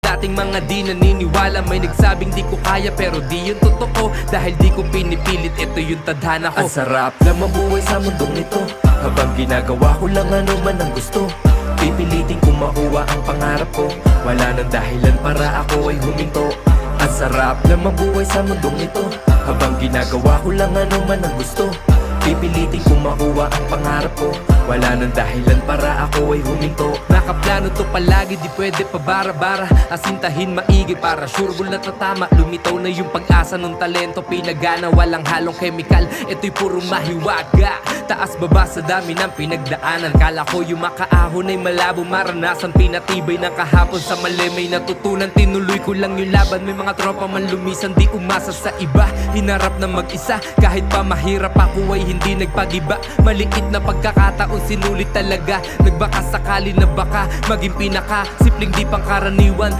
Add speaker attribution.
Speaker 1: dating mga di naniniwala. May nagsabing di ko kaya pero di yun totoo, dahil di ko pinipilit, ito yung tadhana ko. Ang sarap na mabuhay sa mundong ito, habang ginagawa ko lang ano man ang gusto. Pipilitin kong makuha ang pangarap ko, wala nang dahilan para ako ay huminto. Ang sarap na mabuhay sa mundong ito, habang ginagawa ko lang ano man ang gusto. Pipilitin kong makuha ang pangarap ko, wala nang dahilan para ako ay huminto. Nakaplano to palagi, di pwede pa bara-bara. Asintahin maigi para sure goal na tatama. Lumitaw na yung pag-asa ng talento, pinagana, walang halong chemical. Ito'y puro mahiwaga, taas baba sa dami ng pinagdaanan. Kala ko yung makaahon ay malabo maranasan, pinatibay ng kahapon sa mali may natutunan. Tinuloy ko lang yung laban, may mga tropa man lumisan, di umasa sa iba. Hinarap na mag-isa, kahit pa mahirap ako ay hindi nagpagiba. Maliit na pagkakataon sinulit talaga, nagbaka sakali na baka maging pinaka simpleng di pangkaraniwan.